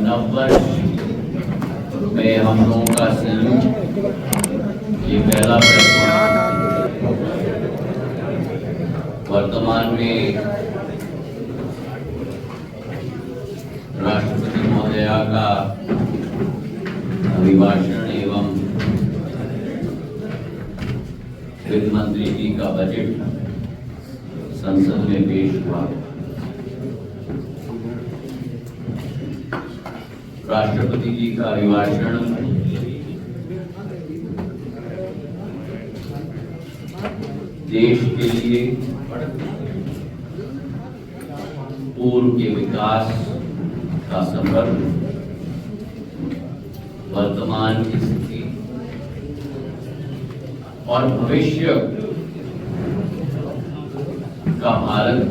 नववर्ष में हम लोगों का संयुक्त ये पहला प्रेस वर्तमान में राष्ट्रपति महोदया का अभिभाषण एवं वित्त मंत्री जी का बजट संसद में पेश हुआ। राष्ट्रपति जी का अभिभाषण देश के लिए पूर्व के विकास का संदर्भ, वर्तमान की स्थिति और भविष्य का भारत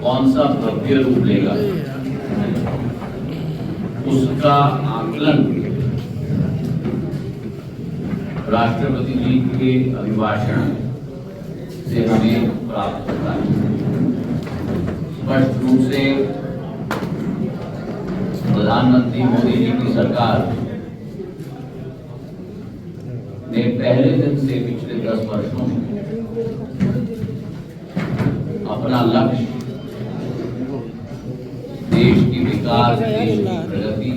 कौन सा भव्य रूप लेगा, उसका आकलन राष्ट्रपति जी के अभिभाषण से हमें प्राप्त होता है। स्पष्ट रूप से प्रधानमंत्री मोदी जी की सरकार ने पहले दिन से पिछले 10 वर्षों में अपना लक्ष्य देश की विकास, देश की प्रगति,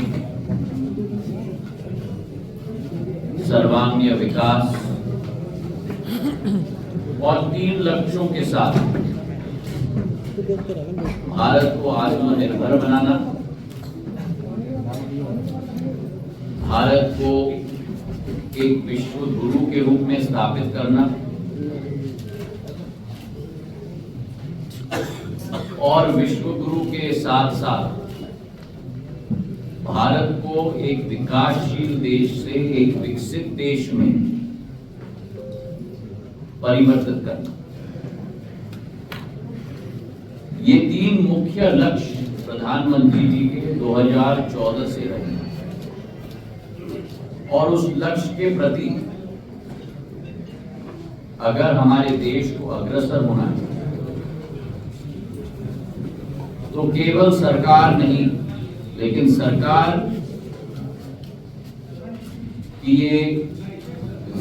सर्वांगीण विकास और 3 लक्ष्यों के साथ भारत को आत्मनिर्भर बनाना, भारत को एक विश्व गुरु के रूप में स्थापित करना और विश्व गुरु के साथ साथ भारत को एक विकासशील देश से एक विकसित देश में परिवर्तित करना। ये 3 मुख्य लक्ष्य प्रधानमंत्री जी के 2014 से रहे और उस लक्ष्य के प्रति अगर हमारे देश को अग्रसर होना है तो केवल सरकार नहीं, लेकिन सरकार की ये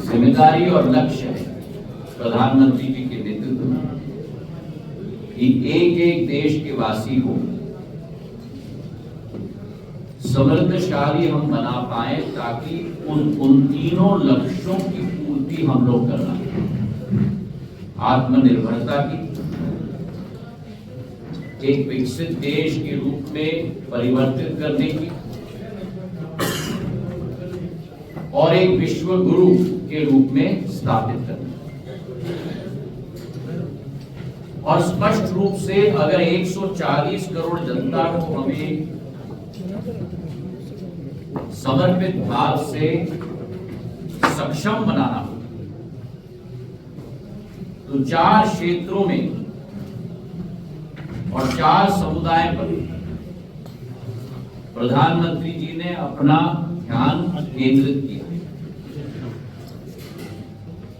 जिम्मेदारी और लक्ष्य है प्रधानमंत्री जी के नेतृत्व में कि एक एक देश के वासी को समृद्धशाली हम बना पाए, ताकि उन तीनों लक्ष्यों की पूर्ति हम लोग करना, आत्मनिर्भरता की, एक विकसित देश के रूप में परिवर्तित करने की और एक विश्व गुरु के रूप में स्थापित करने। और स्पष्ट रूप से अगर 140 करोड़ जनता को हमें समर्पित भाव से सक्षम बनाना हो तो 4 क्षेत्रों में और 4 समुदाय पर प्रधानमंत्री जी ने अपना ध्यान केंद्रित किया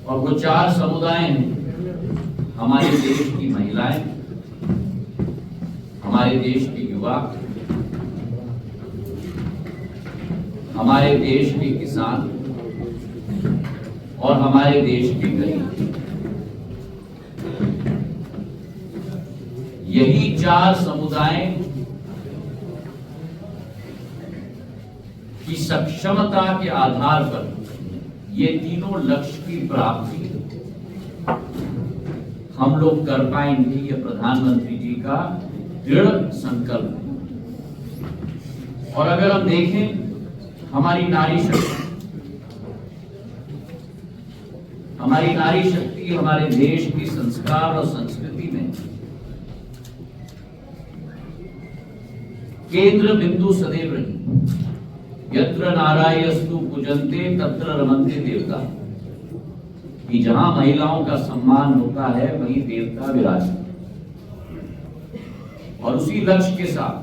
और वो 4 समुदाय हैं हमारे देश की महिलाएं, हमारे देश के युवा, हमारे देश के किसान और हमारे देश के गरीब। यही 4 समुदाय की सक्षमता के आधार पर ये तीनों लक्ष्य की प्राप्ति हम लोग कर पाएंगे, ये प्रधानमंत्री जी का दृढ़ संकल्प है। और अगर हम देखें हमारी नारी शक्ति हमारे देश की संस्कार और संस्कृति में केंद्र बिंदु सदैव रही। यत्र नारायस्तु पूजन्ते तत्र रमन्ते देवता, कि जहां महिलाओं का सम्मान होता है वहीं देवता विराजते। और उसी लक्ष्य के साथ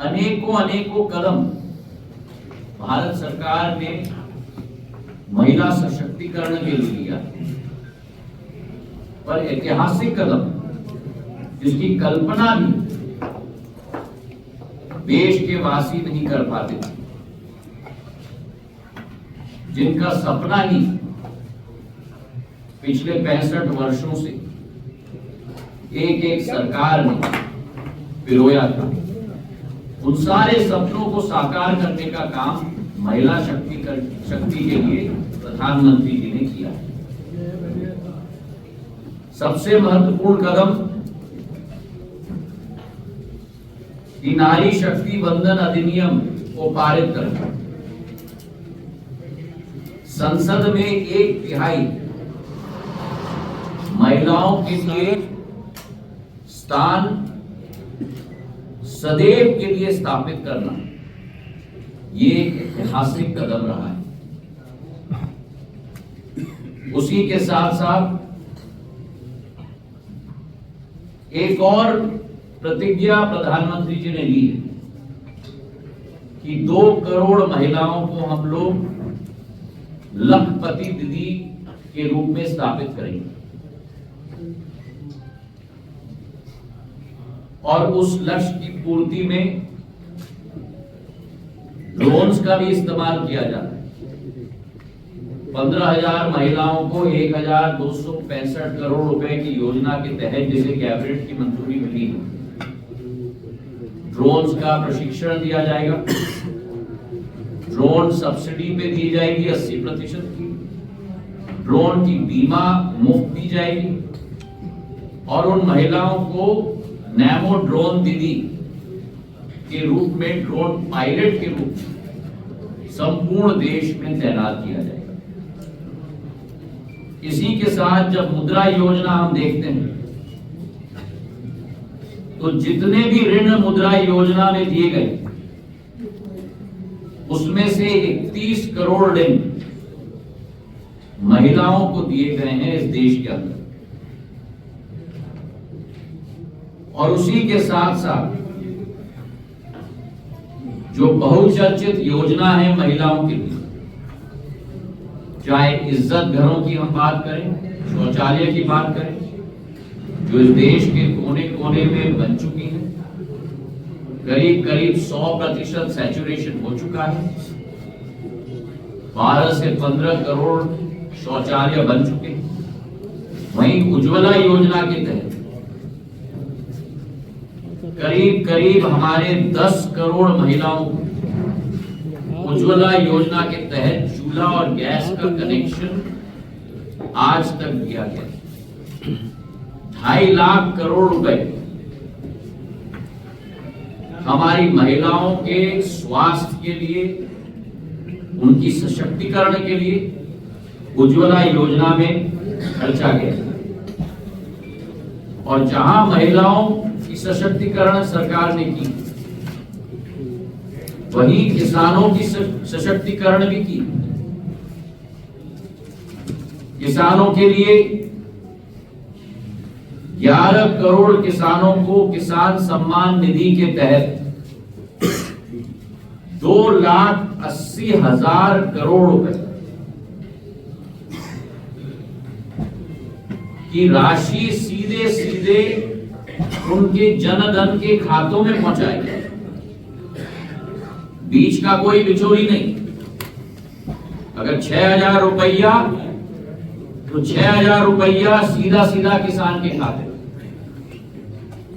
अनेकों कदम भारत सरकार ने महिला सशक्तिकरण के लिए लिया, पर ऐतिहासिक कदम जिसकी कल्पना भी देश के वासी नहीं कर पाते, जिनका सपना ही पिछले 65 वर्षों से एक एक सरकार ने पिरोया था, उन सारे सपनों को साकार करने का काम महिला शक्ति के लिए प्रधानमंत्री जी ने किया। सबसे महत्वपूर्ण कदम कि नारी शक्ति वंदन अधिनियम को पारित करना, संसद में 1/3 महिलाओं के लिए स्थान सदैव के लिए स्थापित करना, ये एक ऐतिहासिक कदम रहा है। उसी के साथ साथ एक और प्रतिज्ञा प्रधानमंत्री जी ने ली है कि 2 करोड़ महिलाओं को हम लोग लखपति दीदी के रूप में स्थापित करेंगे और उस लक्ष्य की पूर्ति में ड्रोन्स का भी इस्तेमाल किया जाता है। 15,000 महिलाओं को 1,265 करोड़ रुपए की योजना के तहत जिसे कैबिनेट की मंजूरी मिली है, ड्रोन्स का प्रशिक्षण दिया जाएगा। ड्रोन सब्सिडी पे दी जाएगी 80% की, ड्रोन की बीमा मुफ्त दी जाएगी और उन महिलाओं को नैमो ड्रोन दीदी के रूप में, ड्रोन पायलट के रूप में संपूर्ण देश में तैनात किया जाएगा। इसी के साथ जब मुद्रा योजना हम देखते हैं तो जितने भी ऋण मुद्रा योजना में दिए गए उसमें से 31 करोड़ ऋण महिलाओं को दिए गए हैं इस देश के अंदर। और उसी के साथ साथ जो बहुचर्चित योजना है महिलाओं के लिए, चाहे इज्जत घरों की हम बात करें, शौचालय की बात करें, जो इस देश के कोने कोने में बन चुकी है, करीब 100% सैचुरेशन हो चुका है। 12 से 15 करोड़ शौचालय बन चुके हैं। वहीं उज्ज्वला योजना के तहत करीब हमारे 10 करोड़ महिलाओं को उज्ज्वला योजना के तहत चूल्हा और गैस का कनेक्शन आज तक दिया गया। 2.5 लाख करोड़ रुपए हमारी महिलाओं के स्वास्थ्य के लिए, उनकी सशक्तिकरण के लिए उज्ज्वला योजना में खर्चा गया। और जहां महिलाओं की सशक्तिकरण सरकार ने की, वहीं किसानों की सशक्तिकरण भी की। किसानों के लिए 11 करोड़ किसानों को किसान सम्मान निधि के तहत 2,80,000 करोड़ रुपए की राशि सीधे सीधे उनके जनधन के खातों में पहुंचाई। बीच का कोई बिचौली नहीं। अगर 6,000 रुपया तो 6,000 रुपया सीधा सीधा किसान के खाते में।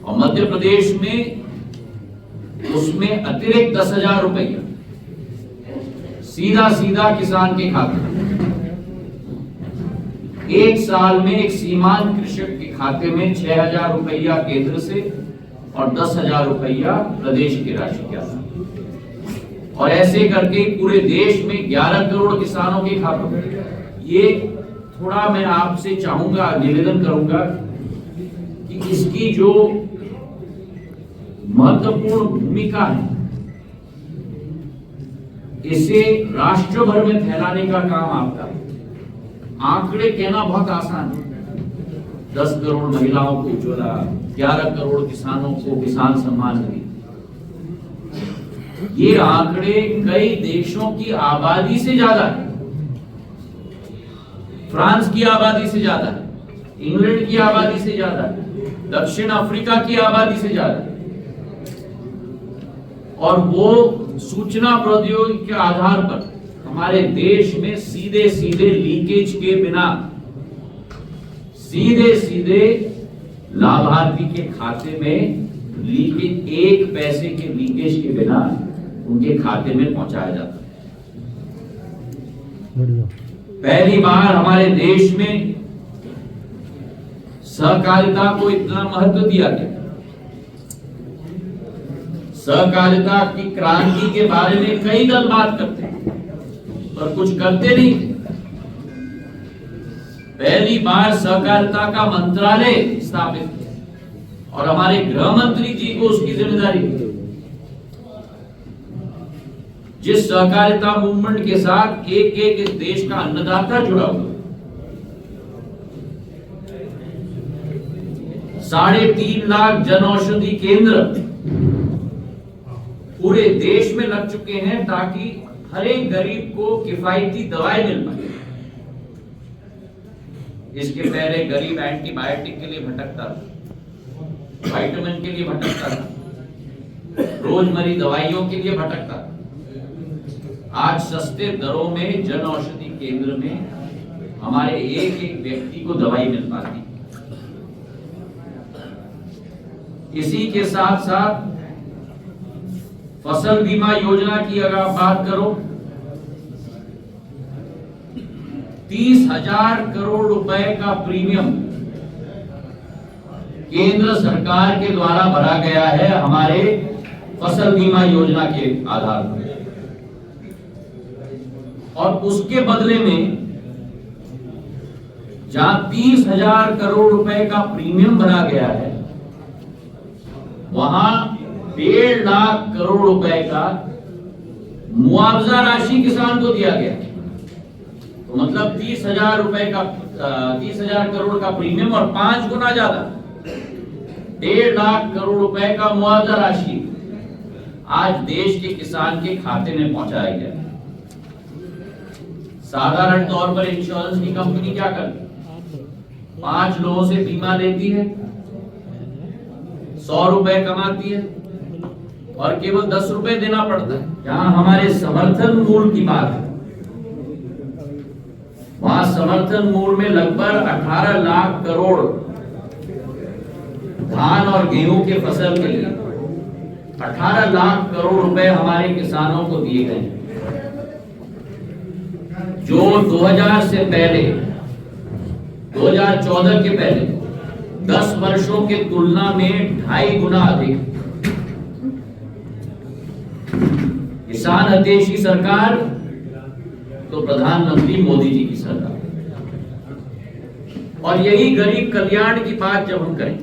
और मध्य प्रदेश में उसमें अतिरिक्त 10,000 रुपया सीधा सीधा किसान के खाते में। एक साल में एक सीमांत कृषक के खाते में 6,000 रुपया केंद्र से और 10,000 रुपया प्रदेश की राशि के आधार, और ऐसे करके पूरे देश में 11 करोड़ किसानों के खातों में। ये थोड़ा मैं आपसे चाहूंगा, निवेदन करूंगा कि इसकी जो महत्वपूर्ण भूमिका है, इसे राष्ट्र भर में फैलाने का काम आपका है। आंकड़े कहना बहुत आसान है। 10 करोड़ महिलाओं को उज्ज्वला, 11 करोड़ किसानों को किसान सम्मान निधि, ये आंकड़े कई देशों की आबादी से ज्यादा है। फ्रांस की आबादी से ज्यादा है, इंग्लैंड की आबादी से ज्यादा है, दक्षिण अफ्रीका की आबादी से ज्यादा है। और वो सूचना प्रौद्योगिकी के आधार पर हमारे देश में सीधे सीधे लीकेज के बिना सीधे सीधे लाभार्थी के खाते में लीकेज, 1 पैसे के लीकेज के बिना उनके खाते में पहुंचाया जाता है। पहली बार हमारे देश में सहकारिता को इतना महत्व दिया गया। सहकारिता की क्रांति के बारे में कई दल बात करते हैं पर कुछ करते नहीं। पहली बार सहकारिता का मंत्रालय स्थापित किया और हमारे गृह मंत्री जी को उसकी जिम्मेदारी दी। जिस सहकारिता मूवमेंट के साथ एक एक इस देश का अन्नदाता जुड़ा हुआ, 3.5 लाख जन औषधि केंद्र पूरे देश में लग चुके हैं ताकि हर एक गरीब को किफायती दवाई मिल पाए। इसके पहले गरीब एंटीबायोटिक के लिए भटकता था, विटामिन के लिए भटकता था, रोजमर्रा दवाइयों के लिए भटकता था। आज सस्ते दरों में जन औषधि केंद्र में हमारे एक एक व्यक्ति को दवाई मिल पाती। इसी के साथ साथ फसल बीमा योजना की अगर आप बात करो, 30,000 करोड़ रुपए का प्रीमियम केंद्र सरकार के द्वारा भरा गया है हमारे फसल बीमा योजना के आधार पर, और उसके बदले में जहां 30,000 करोड़ रुपए का प्रीमियम भरा गया है वहां 1.5 लाख करोड़ रुपए का मुआवजा राशि किसान को दिया गया। तो मतलब 30,000 रुपए का 30,000 करोड़ का प्रीमियम और 5 गुना ज्यादा 1.5 लाख करोड़ रुपए का मुआवजा राशि आज देश के किसान के खाते में पहुंचाया गया। साधारण तौर पर इंश्योरेंस की कंपनी क्या करती है? 5 लोगों से बीमा लेती है, 100 रुपए कमाती है और केवल 10 रुपए देना पड़ता है। जहां हमारे समर्थन मूल्य की बात है, वहां समर्थन मूल्य में लगभग 18 लाख करोड़ धान और गेहूं के फसल के लिए 18 लाख करोड़ रुपए हमारे किसानों को दिए गए हैं, जो 2000 से पहले 2014 के पहले 10 वर्षों के तुलना में 2.5 गुना अधिक। किसान हितैषी सरकार तो प्रधानमंत्री मोदी जी की सरकार। और यही गरीब कल्याण की बात जब हम करें,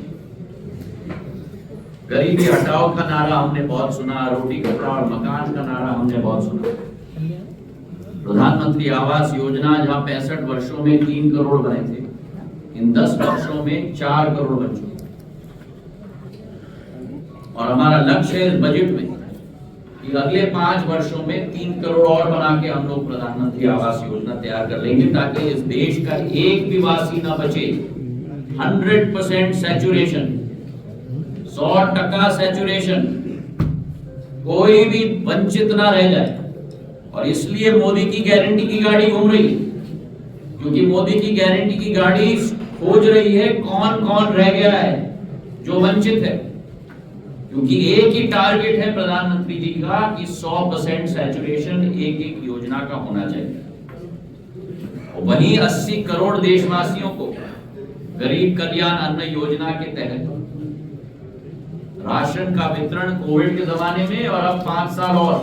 गरीबी हटाओ का नारा हमने बहुत सुना, रोटी कपड़ा और मकान का नारा हमने बहुत सुना। प्रधानमंत्री आवास योजना जहां 65 वर्षों में 3 करोड़ बने थे, इन 10 वर्षों में 4 करोड़ बन चुके। और हमारा लक्ष्य है इस बजट में कि अगले 5 वर्षों में 3 करोड़ और बना के हम लोग प्रधानमंत्री आवास योजना तैयार कर लेंगे, ताकि इस देश का एक भी वासी ना बचे। 100% सैचुरेशन, 100% सैचुरेशन, कोई भी वंचित ना रह जाए। और इसलिए मोदी की गारंटी की गाड़ी घूम रही है, क्योंकि मोदी की गारंटी की गाड़ी खोज रही है कौन कौन रह गया है जो वंचित है। क्योंकि एक ही टारगेट है प्रधानमंत्री जी का कि 100% सैचुरेशन एक एक योजना का होना चाहिए। और वहीं 80 करोड़ देशवासियों को गरीब कल्याण अन्न योजना के तहत राशन का वितरण कोविड के जमाने में और अब 5 साल और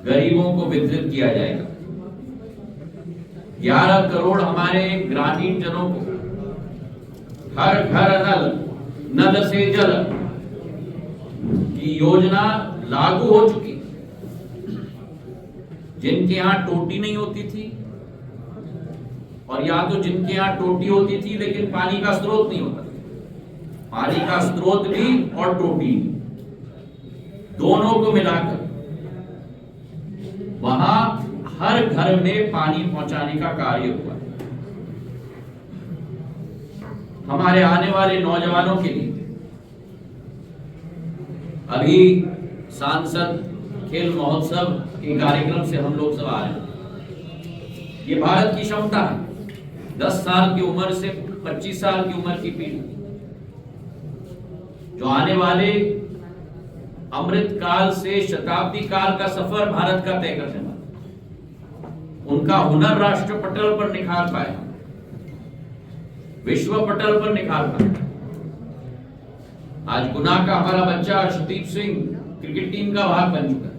गरीबों को वितरित किया जाएगा। 11 करोड़ हमारे ग्रामीण जनों को हर घर नल से जल की योजना लागू हो चुकी। जिनके यहाँ टोटी नहीं होती थी, और या तो जिनके यहाँ टोटी होती थी लेकिन पानी का स्रोत नहीं होता, पानी का स्रोत भी और टोटी दोनों को मिलाकर वहां हर घर में पानी पहुंचाने का कार्य हुआ। हमारे आने वाले नौजवानों के लिए अभी सांसद खेल महोत्सव के कार्यक्रम से हम लोग सब आ रहे हैं। ये भारत की क्षमता है। 10 साल की उम्र से 25 साल की उम्र की पीढ़ी जो आने वाले अमृत काल से शताब्दी काल का सफर भारत का तय करने वाला, उनका हुनर राष्ट्र पटल पर निखार पाए, विश्व पटल पर निखार पाए। आज गुना का हमारा बच्चा अर्शदीप सिंह क्रिकेट टीम का भाग बन चुका है।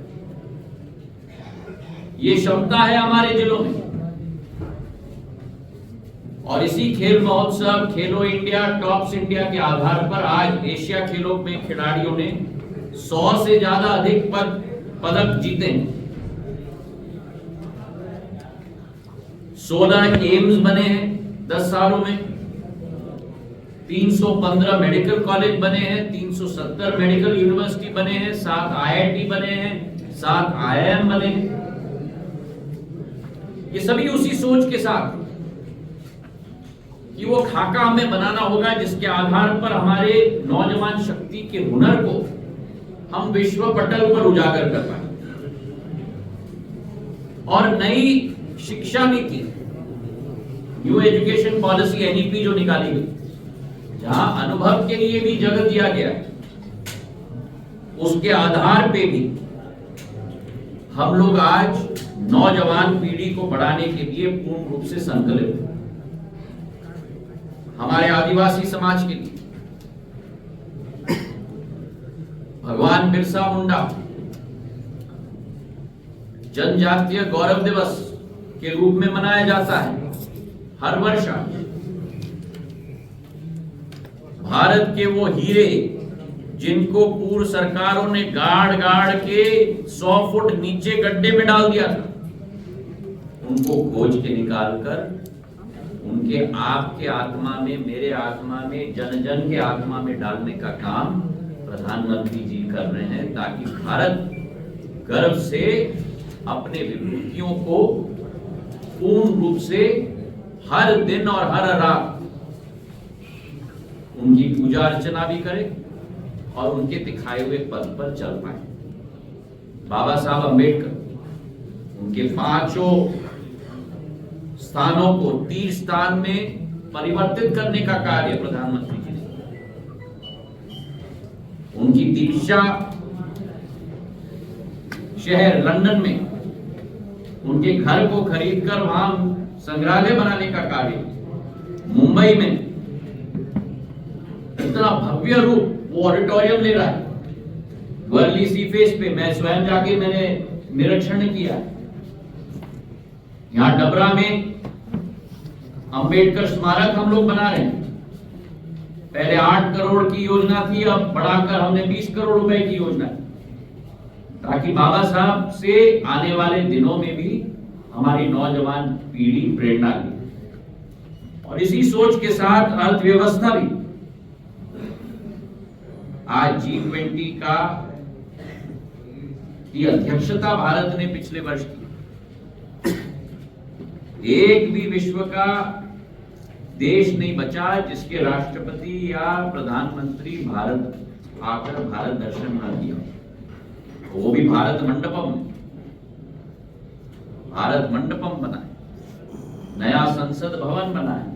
ये क्षमता है हमारे जिलों में। और इसी खेल महोत्सव, खेलो इंडिया, टॉप्स इंडिया के आधार पर आज एशिया खेलों में खिलाड़ियों ने 100 से ज्यादा अधिक पदक जीते हैं। 16 एम्स बने हैं 10 सालों में, 315 मेडिकल कॉलेज बने हैं, 370 मेडिकल यूनिवर्सिटी बने हैं, 7 IIT बने हैं, 7 IIM बने हैं। ये सभी उसी सोच के साथ कि वो खाका हमें बनाना होगा जिसके आधार पर हमारे नौजवान शक्ति के हुनर को हम विश्व पटल पर उजागर कर पाए। और नई शिक्षा नीति, न्यू एजुकेशन पॉलिसी NEP जो निकाली गई, जहां अनुभव के लिए भी जगह दिया गया है, उसके आधार पे भी हम लोग आज नौजवान पीढ़ी को बढ़ाने के लिए पूर्ण रूप से संकल्पित हैं। हमारे आदिवासी समाज के लिए भगवान बिरसा मुंडा जनजातीय गौरव दिवस के रूप में मनाया जाता है हर वर्ष। भारत के वो हीरे जिनको पूर्व सरकारों ने गाड़ गाड़ के 100 फुट नीचे गड्ढे में डाल दिया था, उनको खोज के निकालकर उनके आपके आत्मा में, मेरे आत्मा में, जन जन के आत्मा में डालने का काम प्रधानमंत्री जी कर रहे हैं, ताकि भारत गर्व से अपने विभूतियों को पूर्ण रूप से हर दिन और हर रात उनकी पूजा अर्चना भी करे और उनके दिखाए हुए पद पर चल पाए। बाबा साहब अंबेडकर उनके 5 स्थानों को 30 स्थान में परिवर्तित करने का कार्य प्रधानमंत्री जी ने, उनकी दीक्षा शहर लंदन में उनके घर को खरीदकर वहां संग्रहालय बनाने का कार्य, मुंबई में इतना भव्य रूप वो ऑडिटोरियम ले रहा है, वर्ली सी फेस पे मैं स्वयं जाके मैंने निरीक्षण किया। यहां डबरा में अंबेडकर स्मारक हम लोग बना रहे हैं। पहले 8 करोड़ की योजना थी, अब बढ़ाकर हमने 20 करोड़ रुपए की योजना, ताकि बाबा साहब से आने वाले दिनों में भी हमारी नौजवान पीढ़ी प्रेरणा ले। और इसी सोच के साथ अर्थव्यवस्था भी आज G20 का की अध्यक्षता भारत ने पिछले वर्ष की। एक भी विश्व का देश नहीं बचा जिसके राष्ट्रपति या प्रधानमंत्री भारत आकर भारत दर्शन न दिया, वो भी भारत मंडपम बनाए, नया संसद भवन बनाए।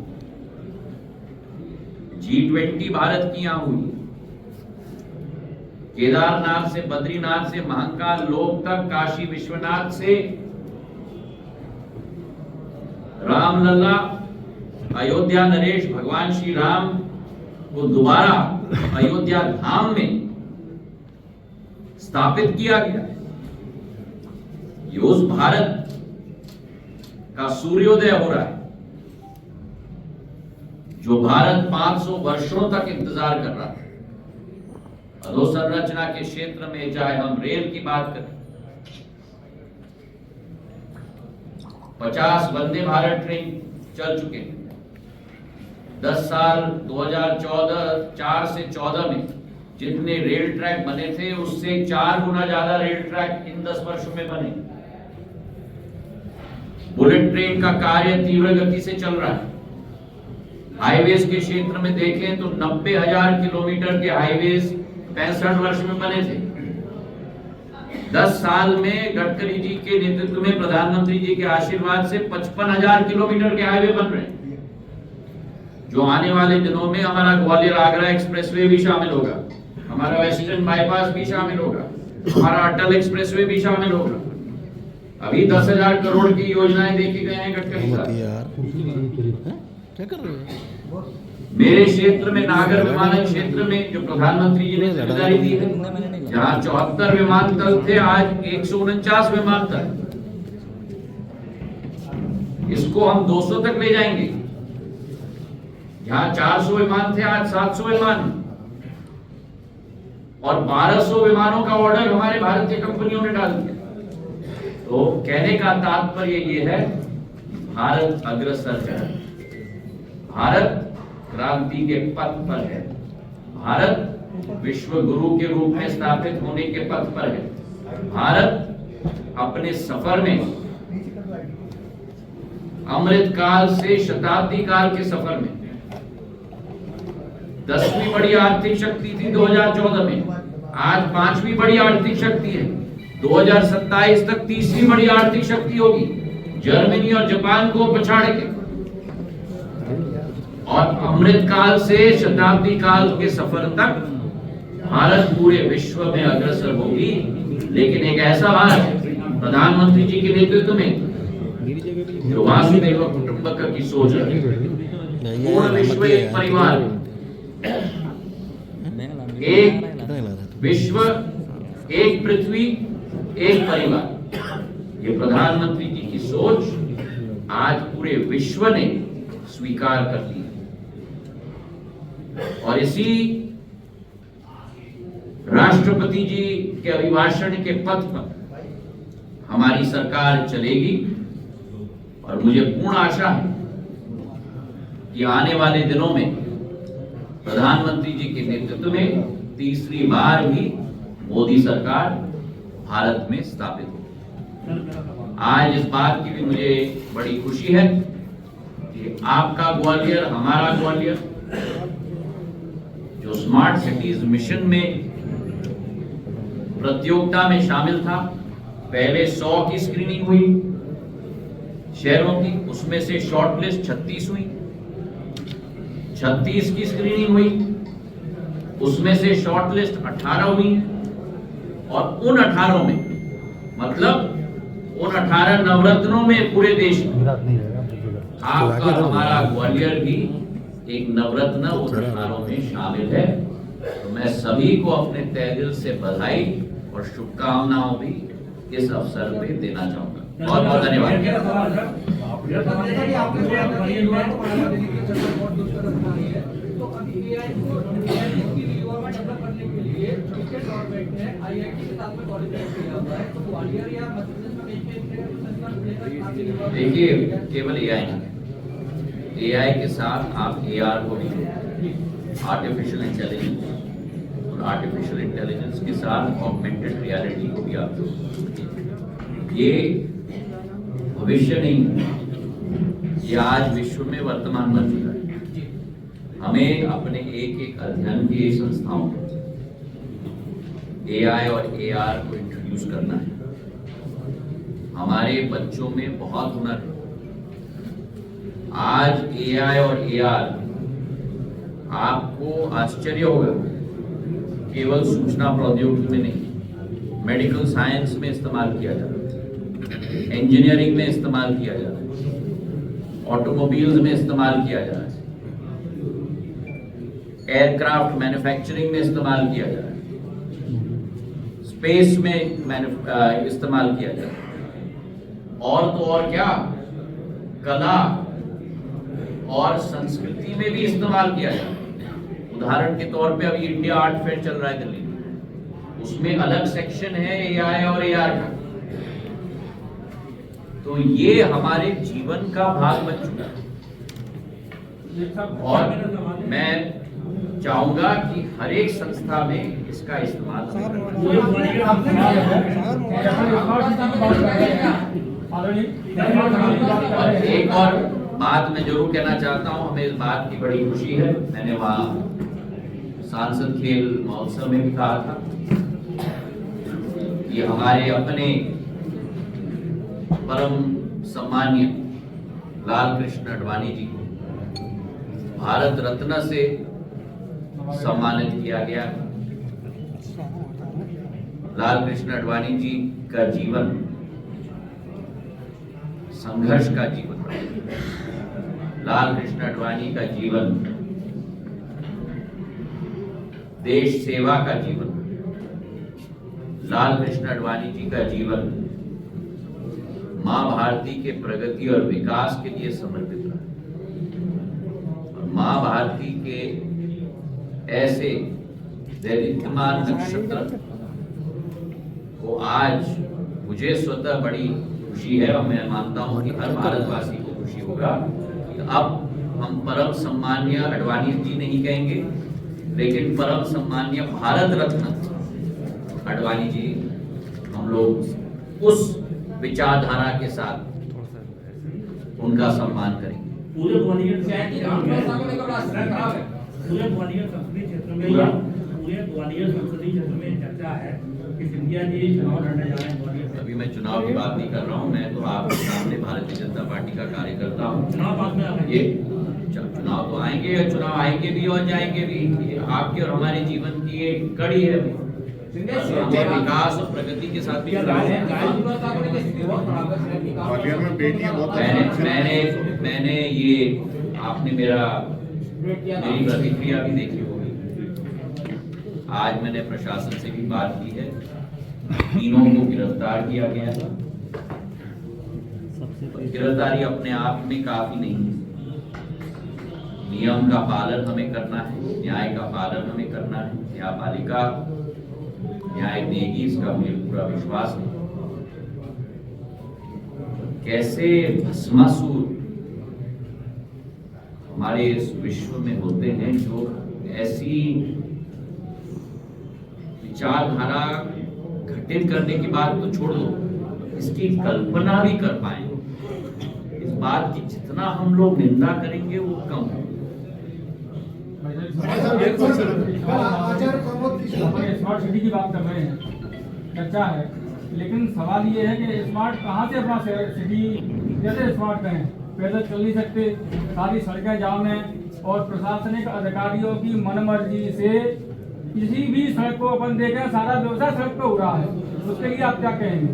G20 भारत की यहां हुई, केदारनाथ से, बद्रीनाथ से, महाकाल लोक तक, काशी विश्वनाथ से रामलला, अयोध्या नरेश, भगवान श्री राम को दोबारा अयोध्या धाम में स्थापित किया गया। ये उस भारत का सूर्योदय हो रहा है जो भारत 500 वर्षों तक इंतजार कर रहा था। अधोसंरचना के क्षेत्र में चाहे हम रेल की बात करें, 50 वंदे भारत ट्रेन चल चुके हैं। 10 साल 2014 से 14 में जितने रेल ट्रैक बने थे उससे 4 गुना ज्यादा रेल ट्रैक इन 10 वर्षों में बने। बुलेट ट्रेन का कार्य तीव्र गति से चल रहा है। हाईवेज के क्षेत्र में देखें तो 90,000 किलोमीटर के हाईवेज 65 वर्ष में बने थे। 10 साल में गडकरी जी के नेतृत्व में, प्रधानमंत्री जी के आशीर्वाद से 55,000 किलोमीटर के हाईवे बन रहे हैं, जो आने वाले दिनों में हमारा ग्वालियर आगरा एक्सप्रेसवे भी शामिल होगा, हमारा वेस्टर्न बाईपास भी शामिल होगा, हमारा अटल एक्सप्रेसवे भी शामिल होगा। अभी 10,000 करोड़ की योजनाएं देखे गए हैं गडकरी साहब। क्या कर रहे हो? मेरे क्षेत्र में, नागर विमानन क्षेत्र में, जो प्रधानमंत्री जी ने जिम्मेदारी दी है, जहां 74 विमानतल थे, आज 149 विमानतल, इसको हम 200 तक ले जाएंगे। जहां 400 विमान थे, आज 700 विमान, और 1200 विमानों का ऑर्डर हमारे भारतीय कंपनियों ने डाल दिया। तो कहने का तात्पर्य ये है, भारत अग्रसर है, भारत क्रांति के पथ पर है, भारत विश्व गुरु के रूप में स्थापित होने के पथ पर है। भारत अपने सफर में, अमृत काल से शताब्दी काल के सफर में, 10वीं बड़ी आर्थिक शक्ति थी 2014 में, आज 5वीं बड़ी आर्थिक शक्ति है। 2027 तक 3वीं बड़ी आर्थिक शक्ति होगी, जर्मनी और जापान को पछाड़ के। और अमृत काल से शताब्दी काल के सफर तक भारत पूरे विश्व में अग्रसर होगी, लेकिन एक ऐसा भारत, प्रधानमंत्री जी के नेतृत्व में, जो वासुदेव कुटुंबकम की सोच है, पूर्ण विश्व एक परिवार, एक विश्व, एक पृथ्वी, एक परिवार, ये प्रधानमंत्री जी की सोच आज पूरे विश्व ने स्वीकार कर ली है। और इसी राष्ट्रपति जी के अभिभाषण के पथ पर हमारी सरकार चलेगी, और मुझे पूर्ण आशा है कि आने वाले दिनों में प्रधानमंत्री जी के नेतृत्व में तीसरी बार भी मोदी सरकार भारत में स्थापित होगी। आज इस बात की भी मुझे बड़ी खुशी है कि आपका ग्वालियर, हमारा ग्वालियर, जो स्मार्ट सिटीज मिशन में प्रतियोगिता में शामिल था, पहले 100 की स्क्रीनिंग हुई शहरों की, उसमें से शॉर्टलिस्ट 36 हुई, 36 की स्क्रीनिंग हुई, उसमें से शॉर्टलिस्ट 18 हुई, और उन 18 में, मतलब उन 18 नवरत्नों में पूरे देश में आपका हमारा ग्वालियर भी एक नवरत्न उन 18 में शामिल है। तो मैं सभी को अपने तहे दिल से बधाई और शुभकामनाओं भी इस अवसर पे देना चाहूंगा। बहुत बहुत धन्यवाद। देखिए, केवल एआई के साथ आप एआर को भी, आर्टिफिशियल इंटेलिजेंस, और आर्टिफिशियल इंटेलिजेंस के साथ ऑगमेंटेड रियलिटी को भी आप जोड़, ये भविष्य नहीं, ये आज विश्व में वर्तमान बन चुका है। हमें अपने एक एक अध्ययन की संस्थाओं में एआई और एआर को इंट्रोड्यूस करना है। हमारे बच्चों में बहुत हुनर है। आज एआई और एआर, आपको आश्चर्य होगा, केवल सूचना प्रौद्योगिकी में नहीं, मेडिकल साइंस में इस्तेमाल किया जा रहा है, इंजीनियरिंग में इस्तेमाल किया जा रहा है, ऑटोमोबाइल्स में इस्तेमाल किया जा रहा है, एयरक्राफ्ट मैन्युफैक्चरिंग में इस्तेमाल किया जा रहा है, स्पेस में इस्तेमाल किया जा रहा है, और तो और क्या, कला और संस्कृति में भी इस्तेमाल किया जा रहा है। उदाहरण के तौर पे अभी इंडिया आर्ट फेयर चल रहा है दिल्ली में, उसमें अलग सेक्शन है एआई और एआर का। तो ये हमारे जीवन का भाग बन चुका है, और मैं चाहूंगा कि हर एक संस्था में इसका इस्तेमाल और एक और बात मैं जरूर कहना चाहता हूं, हमें इस बात की बड़ी खुशी है, मैंने वहां सांसद खेल महोत्सव में भी कहा था, ये हमारे अपने परम सम्मान्य लाल कृष्ण आडवाणी जी को भारत रत्न से सम्मानित किया गया। लाल कृष्ण आडवाणी जी का जीवन संघर्ष का जीवन रहा। लाल कृष्ण आडवाणी का जीवन देश सेवा का जीवन। लाल कृष्ण आडवाणी जी का जीवन मां भारती के प्रगति और विकास के लिए समर्पित रहा। और मां भारती के ऐसे दैदीप्यमान नक्षत्र को आज मुझे स्वतः बड़ी खुशी है, और मैं मानता हूं कि हर भारतवासी को खुशी होगा कि अब हम परम सम्मान्य आडवाणी जी नहीं कहेंगे, लेकिन परम सम्मान्य भारत रत्न आडवाणी जी हम लोग उस विचारधारा के साथ उनका सम्मान करेंगे। पूरे ग्वालियर संसदीय क्षेत्र में चर्चा है कि सिंधिया जी चुनाव लड़ने जा रहे हैं ग्वालियर से। अभी मैं चुनाव की बात नहीं कर रहा हूं, मैं तो आपके सामने भारतीय जनता पार्टी का कार्यकर्ता हूं। चुनाव पास में आ गए। ये चुनाव तो आएंगे, चुनाव आएंगे भी और जाएंगे भी। ये आपके और हमारे जीवन की एक कड़ी है। हमें विकास और प्रगति के साथ भी मैंने ये आपने मेरी प्रतिक्रिया भी देखी होगी। आज मैंने प्रशासन से भी बात की है, तीनों को गिरफ्तार किया गया है। गिरफ्तारी अपने आप में काफी नहीं है। नियम का पालन हमें करना है, न्याय का पालन हमें करना है। न्यायपालिका न्याय देगी, इसका मुझे पूरा विश्वास है। कैसे भस्मासुर हमारे इस विश्व में होते हैं जो ऐसी विचारधारा घटित करने की बात तो छोड़ दो, इसकी कल्पना भी कर पाए। इस बात की जितना हम लोग निंदा करेंगे वो कम है। स्मार्ट सिटी की बात कर रहे हैं, चर्चा है, लेकिन सवाल ये है कि स्मार्ट कहाँ से अपना सिटी कैसे स्मार्ट करें? पैदल चल नहीं सकते, सारी सड़कें जाम हैं, और प्रशासनिक अधिकारियों की मनमर्जी से किसी भी सड़क को अपन देखें सारा व्यवसाय सड़क पे हो रहा है। उसके लिए आप क्या कहेंगे?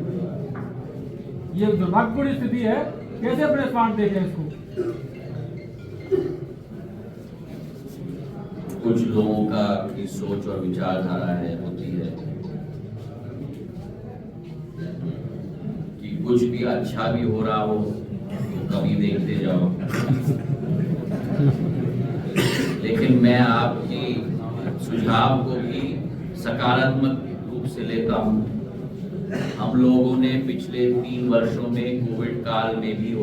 ये दुर्भाग्यपूर्ण स्थिति है, कैसे अपने स्मार्ट देखें इसको? कुछ लोगों का की सोच और विचारधारा होती है कि कुछ भी अच्छा भी हो रहा हो तो कभी देखते जाओ। लेकिन मैं आपकी सुझाव को भी सकारात्मक रूप से लेता हूं। हम लोगों ने पिछले 3 वर्षों में कोविड काल में भी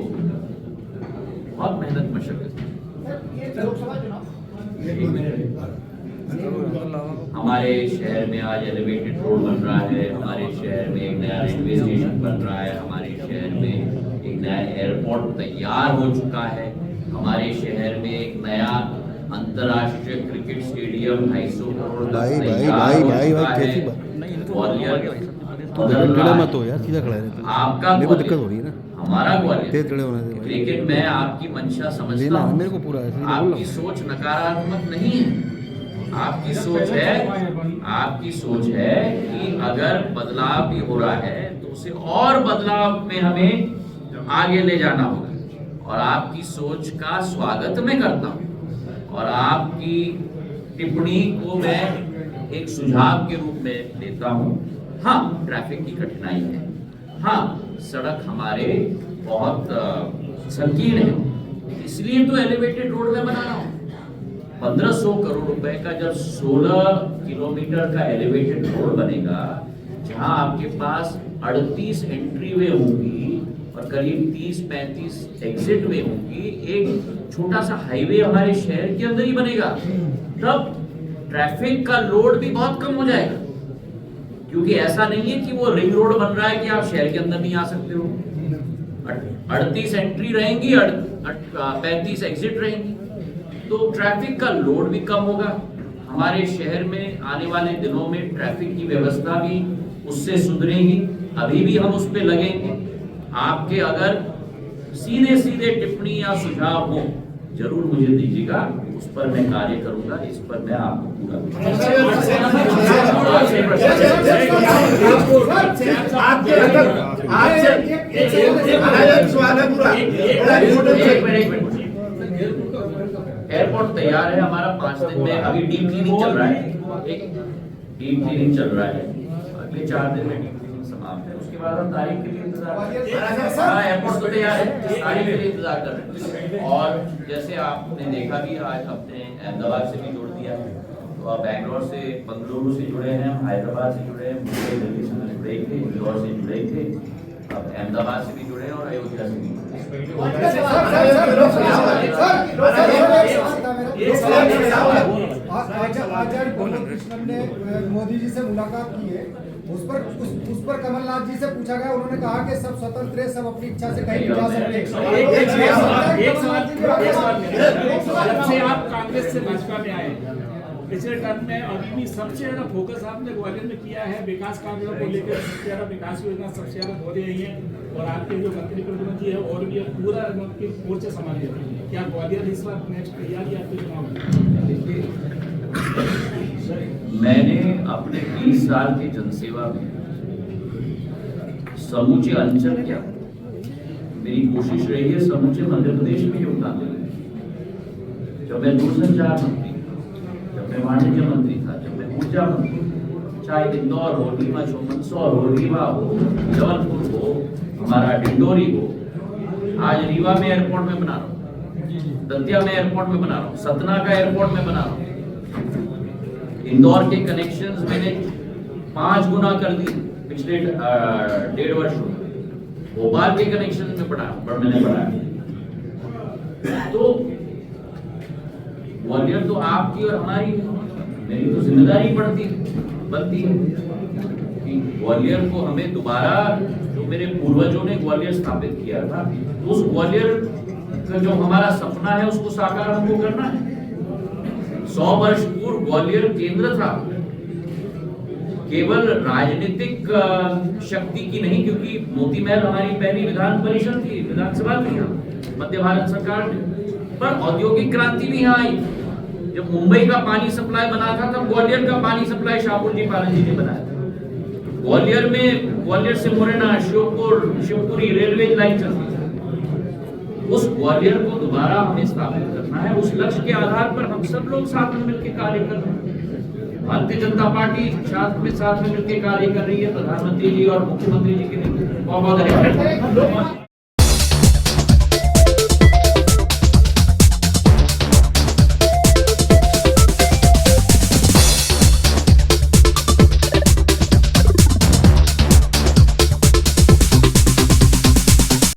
बहुत मेहनत मशक्कत हमारे शहर में आज एलिवेटेड रोड बन रहा है, हमारे शहर में एक नया रेलवे स्टेशन बन रहा है, हमारे शहर में एक नया एयरपोर्ट तैयार हो चुका है, हमारे शहर में एक नया अंतर्राष्ट्रीय क्रिकेट स्टेडियम 250 करोड़ का तैयार हो चुका है। ग्वालियर मत हो यार, सीधा खड़ा है। आपका मेरे को दिक्कत हो रही है ना, हमारा ग्वालियर, होने से। लेकिन मैं आपकी मंशा समझता हूँ। मेरे को पूरा है, आपकी सोच नकारात्मक नहीं है। आपकी सोच है कि अगर बदलाव भी हो रहा है तो उसे और बदलाव में हमें आगे ले जाना होगा, और आपकी सोच का स्वागत मैं करता हूँ, और आपकी टिप्पणी को मैं एक सुझाव के रूप में लेता हूँ। हाँ, ट्रैफिक की कठिनाई है, हाँ, सड़क हमारे बहुत संकीर्ण है, इसलिए तो एलिवेटेड रोड में बना रहा हूँ। 1500 करोड़ रुपए का जब 16 किलोमीटर का एलिवेटेड रोड बनेगा, जहां आपके पास 38 एंट्री वे होंगी और करीब 30-35 एग्जिट वे होंगी, एक छोटा सा हाईवे हमारे शहर के अंदर ही बनेगा, तब ट्रैफिक का लोड भी बहुत कम हो जाएगा। क्योंकि ऐसा नहीं है कि वो रिंग रोड बन रहा है कि आप शहर के अंदर नहीं आ सकते हो। 38 एंट्री रहेंगी, 35 एग्जिट रहेंगी, तो ट्रैफिक का लोड भी कम होगा। हमारे शहर में आने वाले दिनों में ट्रैफिक की व्यवस्था भी उससे सुधरेगी। अभी भी हम उस पे लगेंगे। आपके अगर सीधे सीधे टिप्पणी या सुझाव हो जरूर मुझे दीजिएगा, उस पर मैं कार्य करूंगा। इस पर मैं आपको पूरा एयरपोर्ट तैयार है हमारा 5 दिन में। अभी डीप क्लीनिंग चल रहा है, एक डीप क्लीनिंग चल रहा है। अगले 4 दिन में डीप क्लीनिंग समाप्त है, उसके बाद हम तारीख के लिए इंतजार कर रहे हैं। एयरपोर्ट तो तैयार है, तारीख के लिए इंतजार कर रहे हैं। और जैसे आपने देखा भी आज हमने अहमदाबाद से भी जोड़ दिया, तो आप बैंगलोर से, बंगलुरु से जुड़े हैं, हैदराबाद से जुड़े हैं, मुंबई दिल्ली से जुड़े थे, इंदौर से जुड़े थे, अब अहमदाबाद से भी जुड़े हैं और अयोध्या से भी। आचार्य प्रमोद कृष्णन ने मोदी जी से मुलाकात की है, उस पर कमलनाथ जी से पूछा गया, उन्होंने कहा कि सब स्वतंत्र है, सब अपनी इच्छा से कहीं जा सकते हैं। जब से आप कांग्रेस से भाजपा में आए पिछले टर्म में अभी भी सबसे ज्यादा फोकस आपने ग्वालियर में किया है, विकास कार्यों को लेकर सबसे ज्यादा विकास योजना सबसे ज्यादा हो रही है। और आपके जो मंत्री प्रतिनिधि है और भी पूरा मोर्चा संभाल लेते हैं। क्या ग्वालियर इस बार नेक्स्ट तैयारी आपके चुनाव में? मैंने अपने 20 साल की जनसेवा में समूचे अंचल क्या, मेरी कोशिश रही है समूचे मध्य प्रदेश में योगदान देने। जब मैं दूरसंचार मंत्री, जब मैं वाणिज्य मंत्री था, जब मैं ऊर्जा मंत्री, चाहे इंदौर हो, नीमच हो, मंदसौर हो, रीवा हो, जबलपुर हो, हमारा डिंडोरी हो, आज रीवा में एयरपोर्ट में बना रहा हूँ, दतिया में एयरपोर्ट में बना रहा हूँ, सतना का एयरपोर्ट में बना रहा हूँ। इंदौर के कनेक्शंस मैंने 5 गुना कर दिए पिछले 1.5 वर्ष में। भोपाल के कनेक्शन में मैंने बढ़ाया। तो ग्वालियर तो आपकी और हमारी, मेरी तो जिम्मेदारी बनती है कि ग्वालियर को हमें दोबारा, जो मेरे पूर्वजों ने ग्वालियर स्थापित किया था, उस ग्वालियर का जो हमारा सपना है उसको साकार हमको करना है। 100 वर्ष पूर्व ग्वालियर केंद्र था, केवल राजनीतिक शक्ति की नहीं, क्योंकि मोती महल हमारी पहली विधान परिषद थी, विधानसभा थी मध्य भारत सरकार में। पर औद्योगिक क्रांति भी यहाँ आई। जब मुंबई का पानी सप्लाई बना था तब ग्वालियर का पानी सप्लाई शाहपुर जी पालन जी ने बनाया था। ग्वालियर में, ग्वालियर से मुरैना, शिवपुरी रेलवे लाइन चलती थी। उस ग्वालियर को दोबारा हमें स्थापित करना है। उस लक्ष्य के आधार पर हम सब लोग साथ में मिलकर कार्य कर रहे हैं। भारतीय जनता पार्टी साथ में मिलकर कार्य कर रही है। प्रधानमंत्री जी और मुख्यमंत्री जी के लिए बहुत बहुत धन्यवाद।